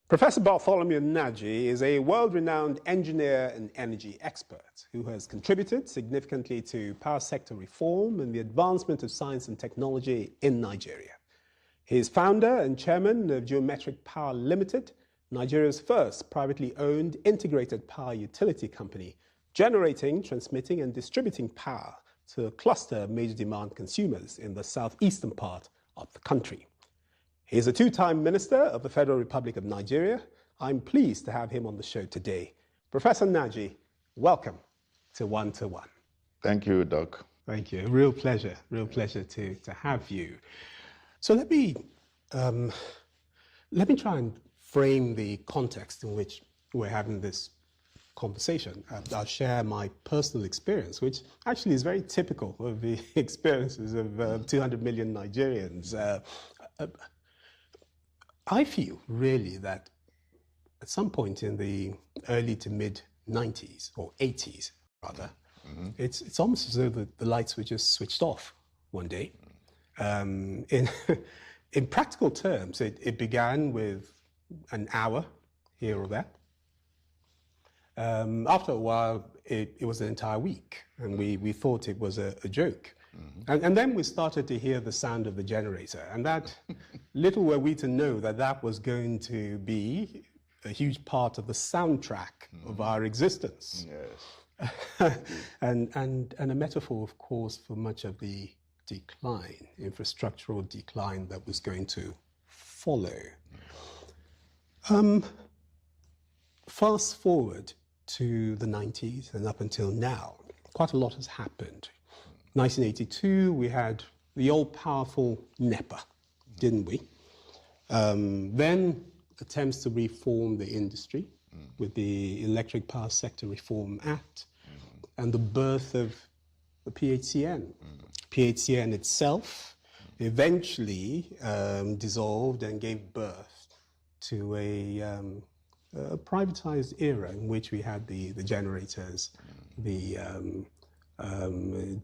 Professor Bartholomew Nnaji is a world-renowned engineer and energy expert who has contributed significantly to power sector reform and the advancement of science and technology in Nigeria. He is founder and chairman of Geometric Power Limited, Nigeria's first privately owned integrated power utility company, generating, transmitting and distributing power to a cluster of major demand consumers in the southeastern part of the country. He is a two-time Minister of the Federal Republic of Nigeria. I'm pleased to have him on the show today. Professor Nnaji, welcome to One to One. Thank you, Doc. Thank you. Real pleasure to have you. So let me try and frame the context in which we're having this conversation. I'll share my personal experience, which actually is very typical of the experiences of 200 million Nigerians. I feel really that at some point in the early to mid 90s, or 80s rather, it's almost as though the lights were just switched off one day. In practical terms, it began with an hour here or there. After a while, it was an entire week, and we thought it was a joke. And then we started to hear the sound of the generator, and that little were we to know that that was going to be a huge part of the soundtrack of our existence. Yes. and a metaphor, of course, for much of the decline, infrastructural decline that was going to follow. Fast forward to the 90s and up until now, quite a lot has happened. 1982, we had the all-powerful NEPA, didn't we? Then attempts to reform the industry with the Electric Power Sector Reform Act and the birth of the PHCN. PHCN itself eventually dissolved and gave birth to a privatized era in which we had the generators, the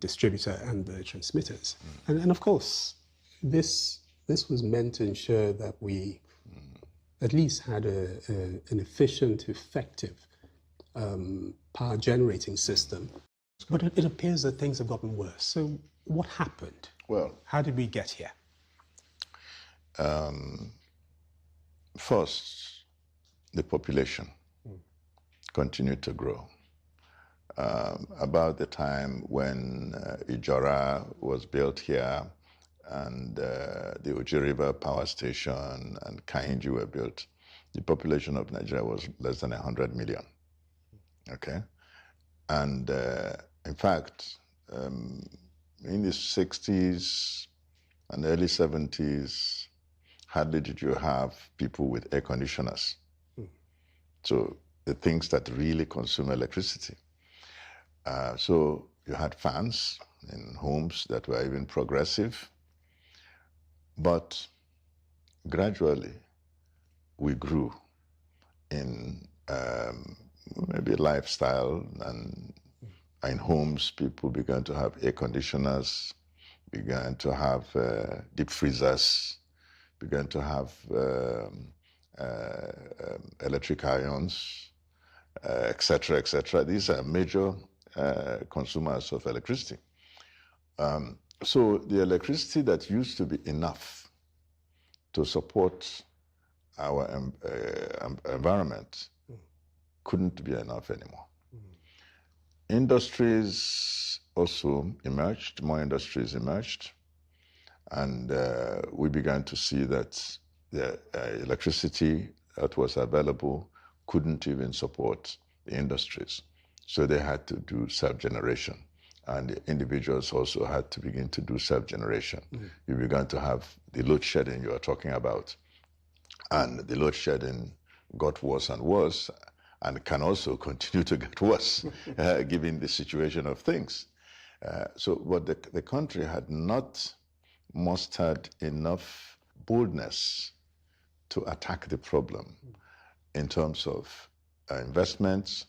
distributor and the transmitters. And of course, this was meant to ensure that we at least had an efficient, effective power generating system. But it appears that things have gotten worse. So what happened? Well, how did we get here? First, the population continued to grow. About the time when Ijora was built here and the Oji River Power Station and Kainji were built, the population of Nigeria was less than 100 million. Okay? And in fact, in the 60s and early 70s, hardly did you have people with air conditioners. So the things that really consume electricity. So you had fans in homes that were even progressive, but gradually we grew in maybe lifestyle, and in homes people began to have air conditioners, began to have deep freezers, began to have electric irons, etc., etc. These are major consumers of electricity. So the electricity that used to be enough to support our environment couldn't be enough anymore. Industries also emerged, more industries emerged, and we began to see that the electricity that was available couldn't even support the industries. So they had to do self-generation, and the individuals also had to begin to do self-generation. You began to have the load shedding you are talking about, and the load shedding got worse and worse, and can also continue to get worse, given the situation of things. But the country had not mustered enough boldness to attack the problem in terms of investments,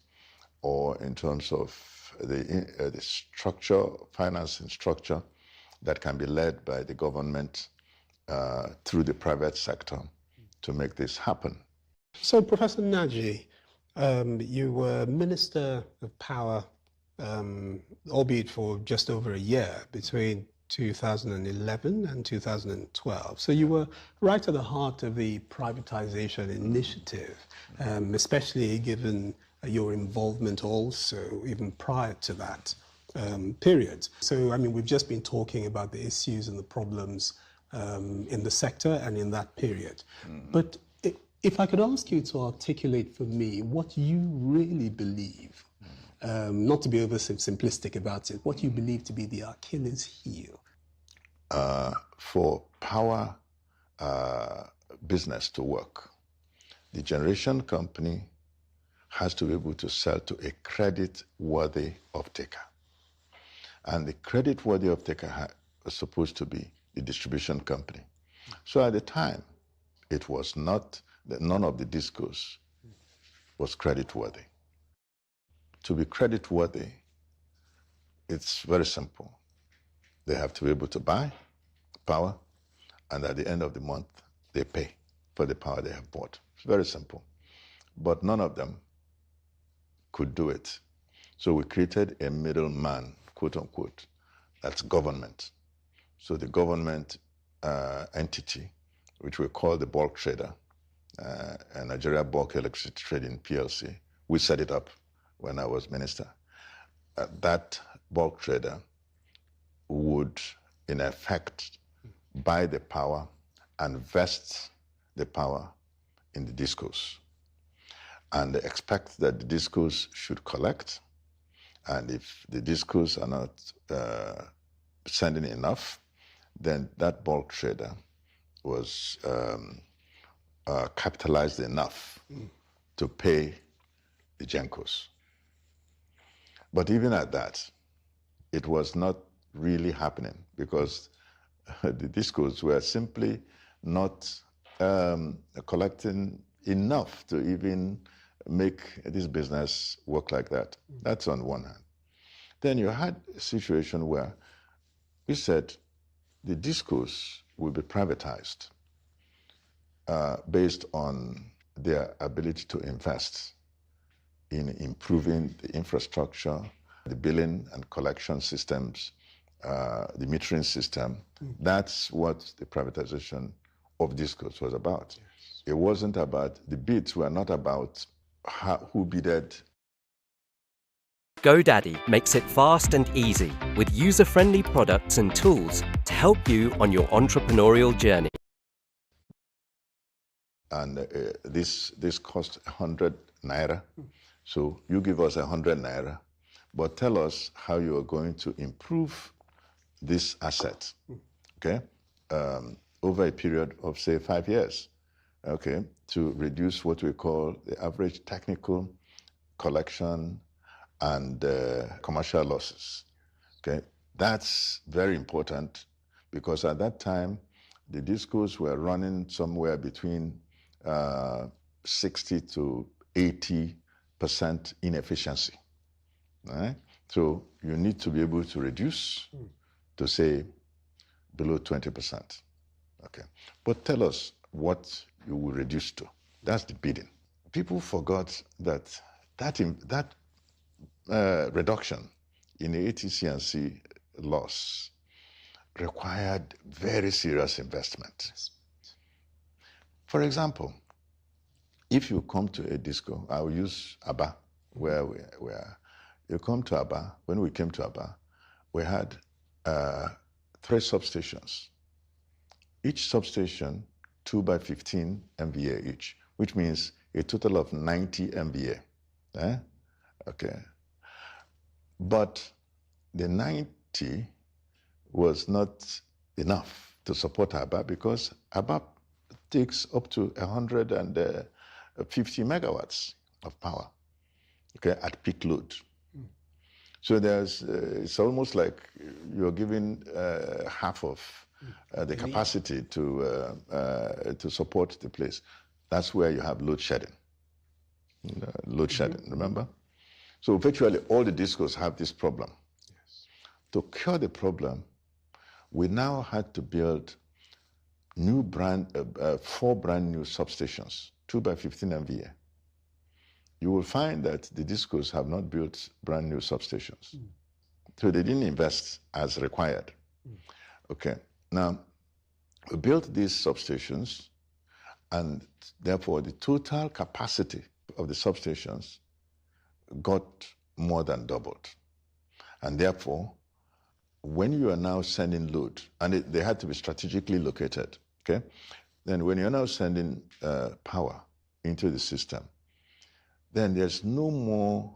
or in terms of the structure, financing structure that can be led by the government through the private sector to make this happen. So, Professor Nnaji, you were Minister of Power, albeit for just over a year, between 2011 and 2012. So you were right at the heart of the privatization initiative, especially given your involvement also even prior to that period. So, I mean, we've just been talking about the issues and the problems in the sector and in that period. But if I could ask you to articulate for me what you really believe, not to be over simplistic about it, what you believe to be the Achilles heel. For power business to work, the generation company has to be able to sell to a credit-worthy off-taker. And the credit-worthy off-taker was supposed to be the distribution company. So at the time, it was not that none of the discos was credit-worthy. To be credit-worthy, it's very simple. They have to be able to buy power, and at the end of the month, they pay for the power they have bought. It's very simple. But none of them could do it. So we created a middleman, quote unquote, that's government. So the government entity, which we call the bulk trader, Nigeria Bulk Electricity Trading PLC, we set it up when I was minister. That bulk trader would, in effect, buy the power and vest the power in the discos, and expect that the discos should collect. And if the discos are not sending enough, then that bulk trader was capitalized enough to pay the Gencos. But even at that, it was not really happening because the discos were simply not collecting enough to even make this business work like that. That's on one hand. Then you had a situation where we said the discos will be privatized based on their ability to invest in improving the infrastructure, the billing and collection systems, the metering system. That's what the privatization of discos was about. Yes. It wasn't about, the bids were not about who bidded. GoDaddy makes it fast and easy with user-friendly products and tools to help you on your entrepreneurial journey. And this cost 100 naira. So you give us 100 naira, but tell us how you are going to improve this asset, okay, over a period of, say, 5 years, okay, to reduce what we call the average technical, collection, and commercial losses, okay? That's very important because at that time, the discos were running somewhere between 60 to 80% inefficiency, right? So you need to be able to reduce to, say, below 20%, okay? But tell us what you will reduce to. That's the bidding. People forgot that reduction in the ATC&C loss required very serious investment. For example, if you come to a disco, I will use Aba, where we are. You come to Aba, when we came to Aba, we had 3 substations. Each substation, 2 by 15 MVA each, which means a total of 90 MVA. Okay. But the 90 was not enough to support Aba because Aba takes up to 150 megawatts of power, okay, at peak load. So it's almost like you're giving half of the capacity to support the place. That's where you have load shedding. Remember? So virtually all the discos have this problem. Yes. To cure the problem, we now had to build 4 brand new substations 2 by 15 MVA, you will find that the DISCOs have not built brand new substations. So they didn't invest as required. Okay, now we built these substations, and therefore the total capacity of the substations got more than doubled. And therefore, when you are now sending load, and they had to be strategically located, okay? Then when you're now sending power into the system, then there's no more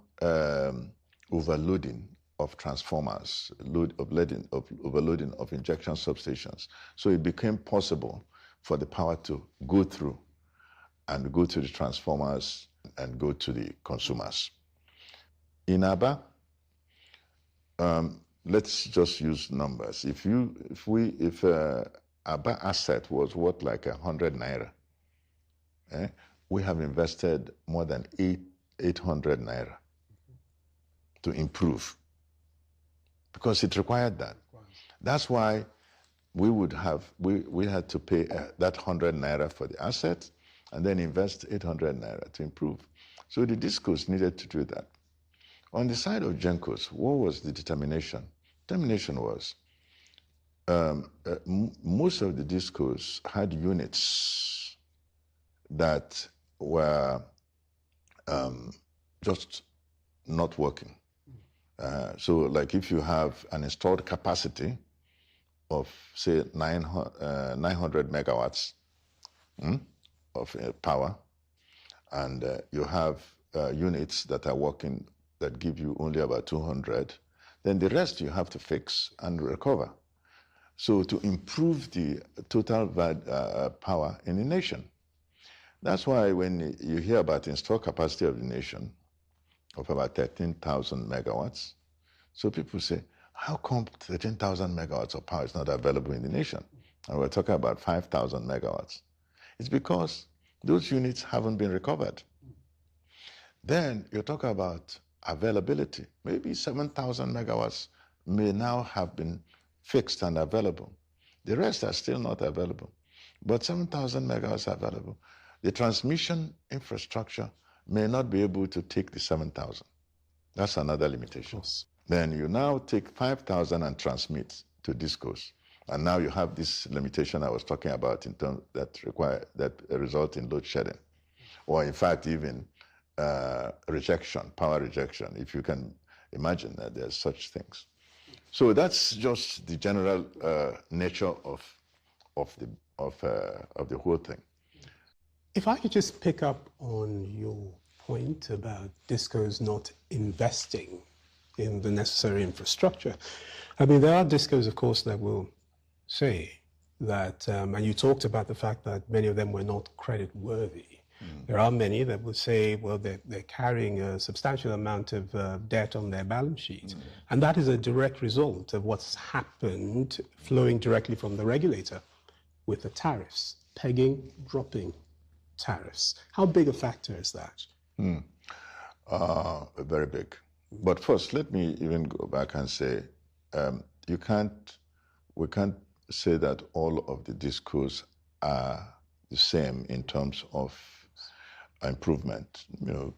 overloading of transformers, overloading of injection substations. So it became possible for the power to go through and go to the transformers and go to the consumers. In Aba, let's just use numbers. If Aba asset was worth like 100 naira, we have invested more than 800 naira to improve, because it required that. Wow. That's why we had to pay that 100 naira for the asset and then invest 800 naira to improve. So the DISCOs needed to do that. On the side of GENCOs, what was the determination? Determination was most of the DISCOs had units that were just not working. So like if you have an installed capacity of, say, 900 megawatts of power, and you have units that are working that give you only about 200, then the rest you have to fix and recover. So to improve the total power in the nation. That's why when you hear about installed capacity of the nation of about 13,000 megawatts, so people say, how come 13,000 megawatts of power is not available in the nation? And we're talking about 5,000 megawatts. It's because those units haven't been recovered. Then you talk about availability. Maybe 7,000 megawatts may now have been fixed and available. The rest are still not available. But 7,000 megawatts are available. The transmission infrastructure may not be able to take the 7,000. That's another limitation. Then you now take 5,000 and transmit to DISCOs. And now you have this limitation I was talking about in terms that result in load shedding. Or in fact, even rejection, power rejection, if you can imagine that there's such things. So that's just the general nature of the whole thing. If I could just pick up on your point about DISCOs not investing in the necessary infrastructure. I mean, there are DISCOs, of course, that will say that, and you talked about the fact that many of them were not credit worthy. There are many that would say, well, they're carrying a substantial amount of debt on their balance sheet. And that is a direct result of what's happened flowing directly from the regulator with the tariffs, pegging, dropping tariffs. How big a factor is that? Very big. But first, let me even go back and say, we can't say that all of the DISCOs are the same in terms of improvement. You know,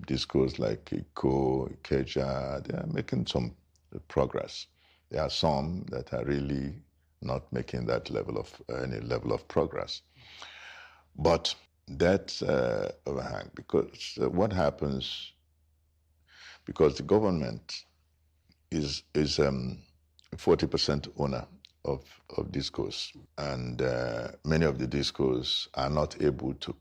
DISCOs like ICO, Ikeja, they are making some progress. There are some that are really not making that level of any level of progress. But that overhang, because what happens, because the government is 40% owner of DISCOs, and many of the DISCOs are not able to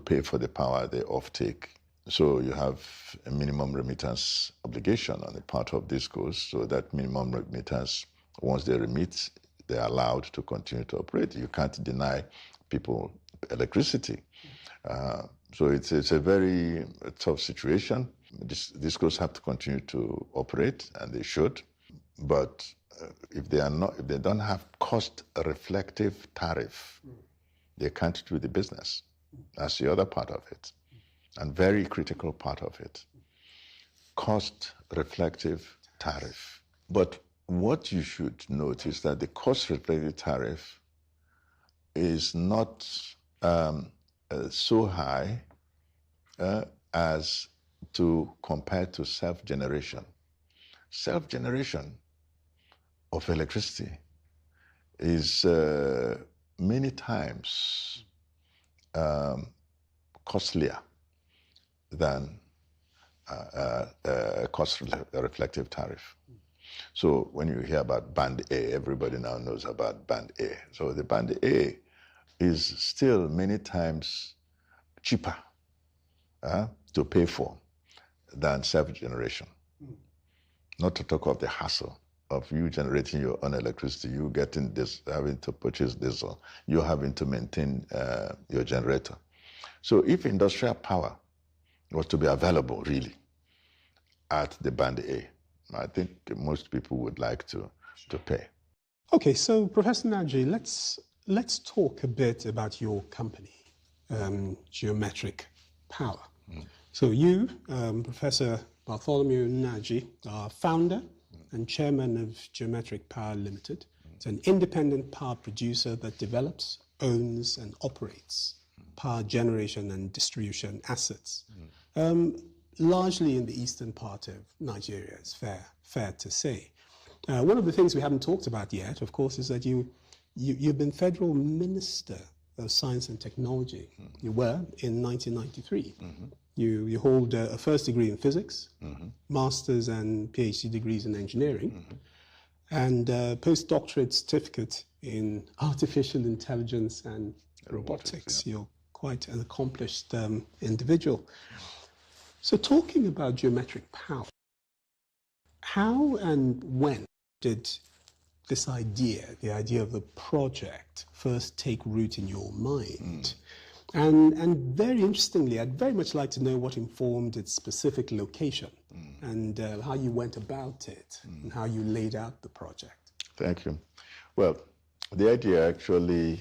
pay for the power they offtake. So you have a minimum remittance obligation on the part of DISCOs. So that minimum remittance, once they remit, they're allowed to continue to operate. You can't deny people electricity. So it's a very tough situation. DISCOs have to continue to operate, and they should. But if they don't have cost-reflective tariff, they can't do the business. That's the other part of it, and very critical part of it. Cost-reflective tariff. But what you should note is that the cost-reflective tariff is not so high as to compare to self-generation. Self-generation of electricity is many times costlier than cost-reflective tariff. So when you hear about Band A, everybody now knows about Band A. So the Band A is still many times cheaper to pay for than self-generation. Not to talk of the hassle of you generating your own electricity, you getting this, having to purchase diesel, you having to maintain your generator. So if industrial power was to be available really at the Band A, I think most people would like to pay. Okay, so Professor Nnaji, let's talk a bit about your company, Geometric Power. So you, Professor Bartholomew Nnaji, are founder and chairman of Geometric Power Limited. It's an independent power producer that develops, owns, and operates power generation and distribution assets, largely in the eastern part of Nigeria, it's fair to say. One of the things we haven't talked about yet, of course, is that you've been Federal Minister of Science and Technology. You were in 1993. You hold a first degree in physics, master's and PhD degrees in engineering, and a postdoctorate certificate in artificial intelligence and robotics. You're quite an accomplished individual. So talking about geometric power, how and when did this idea, the idea of the project, first take root in your mind? And very interestingly, I'd very much like to know what informed its specific location and how you went about it and how you laid out the project. Thank you. Well, the idea actually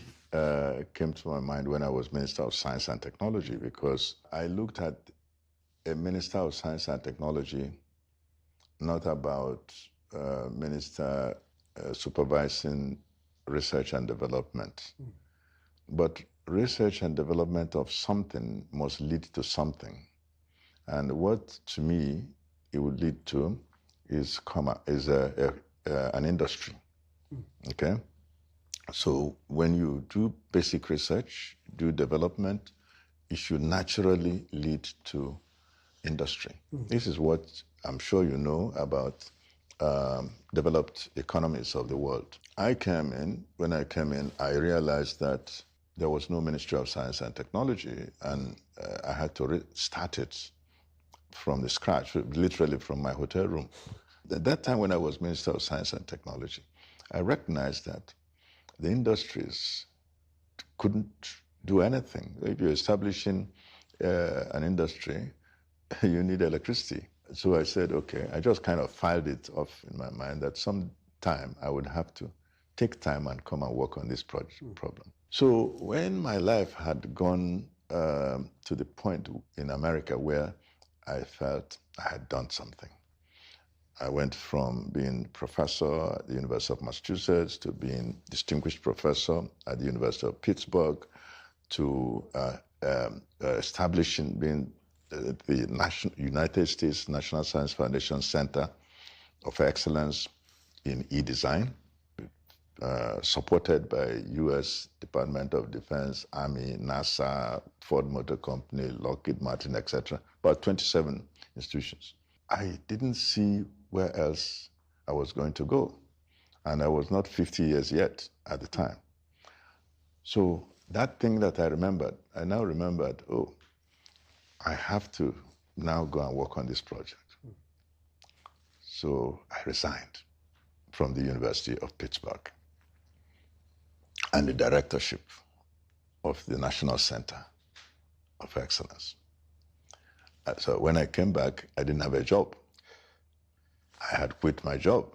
came to my mind when I was Minister of Science and Technology, because I looked at a Minister of Science and Technology, not about Minister supervising research and development, but research and development of something must lead to something. And what, to me, it would lead to is an industry, okay? So when you do basic research, do development, it should naturally lead to industry. This is what I'm sure you know about developed economies of the world. When I came in, I realized that there was no Ministry of Science and Technology, and I had to start it from the scratch, literally from my hotel room. At that time when I was Minister of Science and Technology, I recognized that the industries couldn't do anything. If you're establishing an industry, you need electricity. So I said, okay, I just kind of filed it off in my mind that sometime I would have to take time and come and work on this problem. So when my life had gone to the point in America where I felt I had done something, I went from being professor at the University of Massachusetts to being distinguished professor at the University of Pittsburgh to establishing, being the United States National Science Foundation Center of Excellence in e-design, supported by U.S. Department of Defense, Army, NASA, Ford Motor Company, Lockheed Martin, etc., about 27 institutions. I didn't see where else I was going to go. And I was not 50 years yet at the time. So that thing that I remembered, I now remembered, oh, I have to now go and work on this project. So I resigned from the University of Pittsburgh and the directorship of the National Center of Excellence. So when I came back, I didn't have a job. I had quit my job,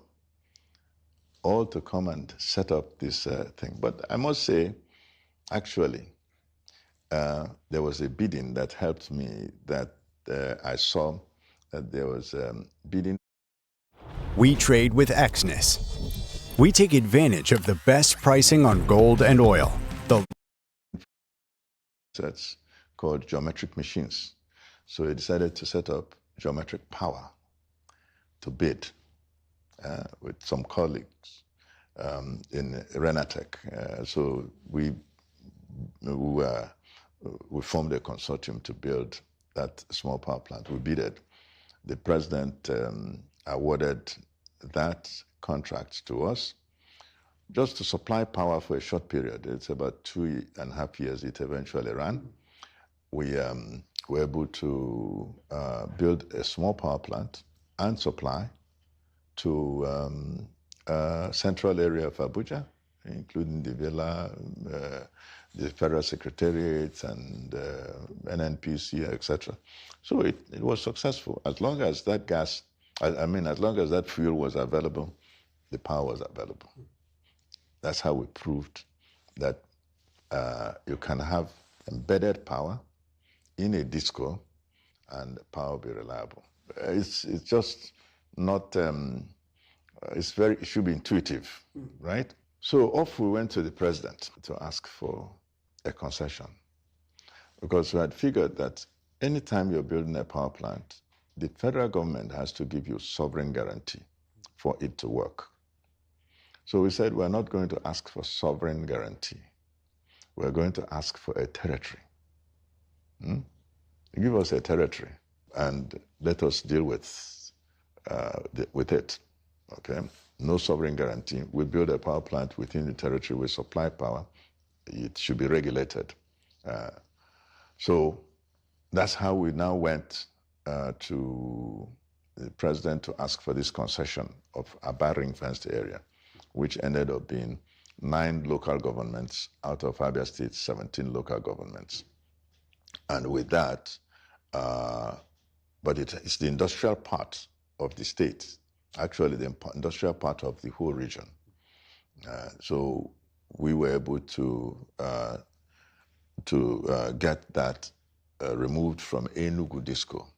all to come and set up this thing. But I must say, actually, there was a bidding that helped me, that I saw that there was bidding. We trade with Exness. We take advantage of the best pricing on gold and oil. called geometric machines. So he decided to set up geometric power to bid with some colleagues in Renatec. So we formed a consortium to build that small power plant. We bidded. The president awarded that contract to us just to supply power for a short period. It's about 2.5 years it eventually ran. We were able to build a small power plant and supply to central area of Abuja, including the villa, the federal secretariat, and NNPC, etc. So it was successful. As long as that gas, as long as that fuel was available, the power was available. That's how we proved that you can have embedded power in a disco and power will be reliable. It's just not, it should be intuitive, right? So off we went to the president to ask for a concession, because we had figured that anytime you're building a power plant, the federal government has to give you sovereign guarantee for it to work. So we said we're not going to ask for sovereign guarantee. We're going to ask for a territory. Give us a territory and let us deal with it. Okay? No sovereign guarantee. We build a power plant within the territory. We supply power. It should be regulated. So that's how we now went to the president to ask for this concession of a ring-fenced area, which ended up being 9 local governments out of Abia State's 17 local governments. And with that, but it's the industrial part of the state, actually the industrial part of the whole region. So we were able to get that removed from Enugu Disco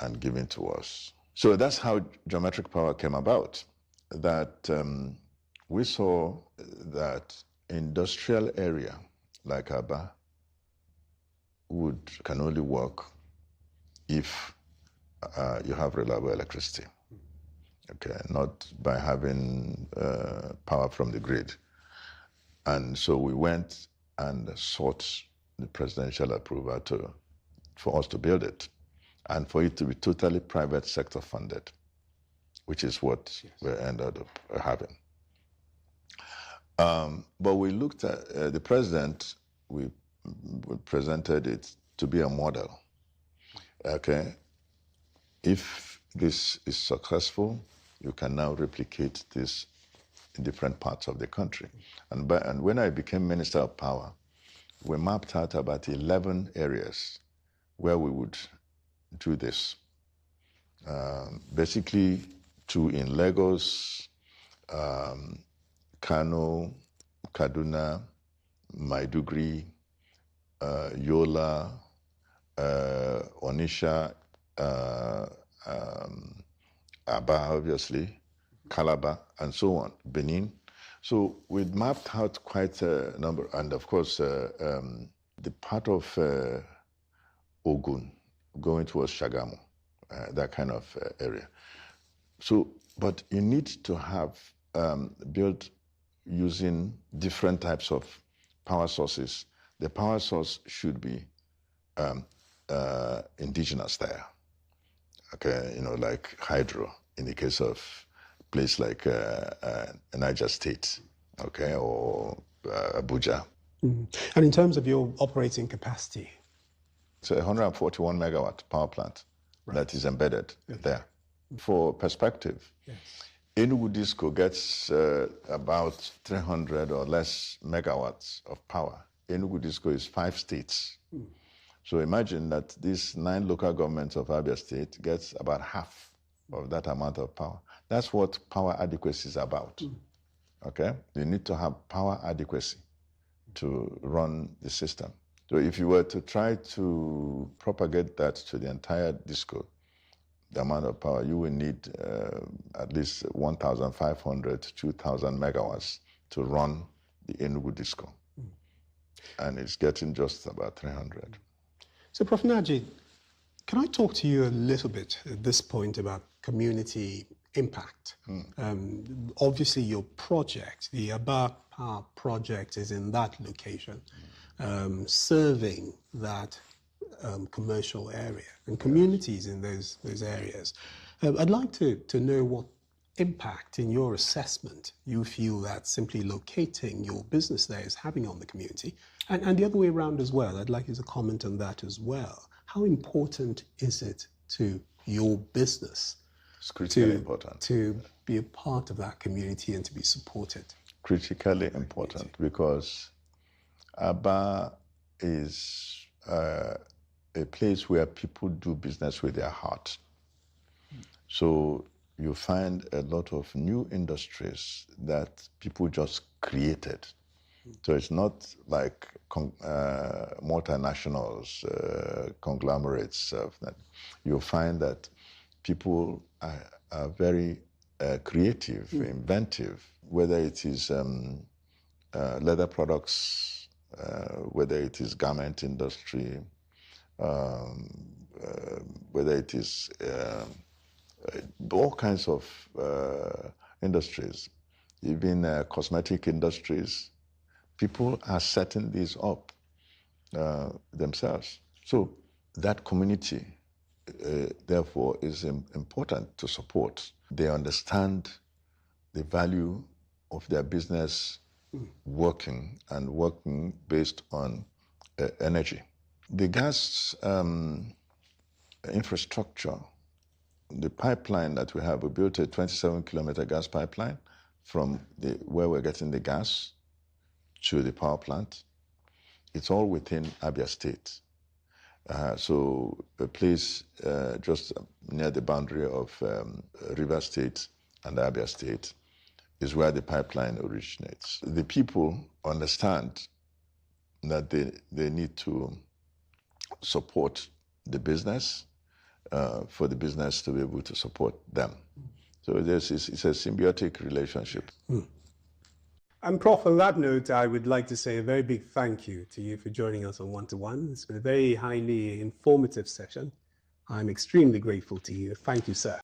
and given to us. So that's how geometric power came about. That we saw that industrial area like Aba can only work if you have reliable electricity. Okay, not by having power from the grid. And so we went and sought the presidential approval for us to build it, and for it to be totally private sector funded, which is what we ended up having. But we looked at the president, we presented it to be a model. Okay, if this is successful, you can now replicate this in different parts of the country. And when I became Minister of Power, we mapped out about 11 areas where we would do this. Basically, 2 in Lagos, Kano, Kaduna, Maiduguri, Yola, Onitsha, Aba, obviously, Calabar, and so on, Benin. So we mapped out quite a number, and of course, the part of Ogun going towards Shagamu, that kind of area. So, but you need to have built using different types of power sources. The power source should be indigenous there. Okay, like hydro in the case of a place like Niger State, okay, or Abuja. And in terms of your operating capacity? It's a 141 megawatt power plant that is embedded there. For perspective, Enugu Disco gets about 300 or less megawatts of power. Enugu Disco is 5 states. So imagine that these 9 local governments of Abia State gets about half of that amount of power. That's what power adequacy is about. Okay? You need to have power adequacy to run the system. So if you were to try to propagate that to the entire disco, the amount of power, you will need at least 1,500 to 2,000 megawatts to run the Enugu disco. and it's getting just about 300. So, Prof. Nnaji, can I talk to you a little bit at this point about community impact? Obviously, your project, the Aba Power project, is in that location, serving that commercial area and communities in those areas. I'd like to know what impact, in your assessment, you feel that simply locating your business there is having on the community, and the other way around as well. I'd like you to comment on that as well. How important is it to your business It's critically important. to be a part of that community and to be supported? Critically important, because Aba is a place where people do business with their heart. So you find a lot of new industries that people just created. So it's not like multinationals, conglomerates. You find that people are very creative, inventive, whether it is leather products, whether it is garment industry, whether it is all kinds of industries, even cosmetic industries. People are setting these up themselves. So that community, therefore, is important to support. They understand the value of their business working based on energy. The gas infrastructure, the pipeline that we have, we built a 27-kilometer gas pipeline from where we're getting the gas to the power plant. It's all within Abia State. So a place just near the boundary of River State and Abia State is where the pipeline originates. The people understand that they need to support the business for the business to be able to support them. So it's a symbiotic relationship. And Prof, on that note, I would like to say a very big thank you to you for joining us on One-to-One. It's been a very highly informative session. I'm extremely grateful to you. Thank you, sir.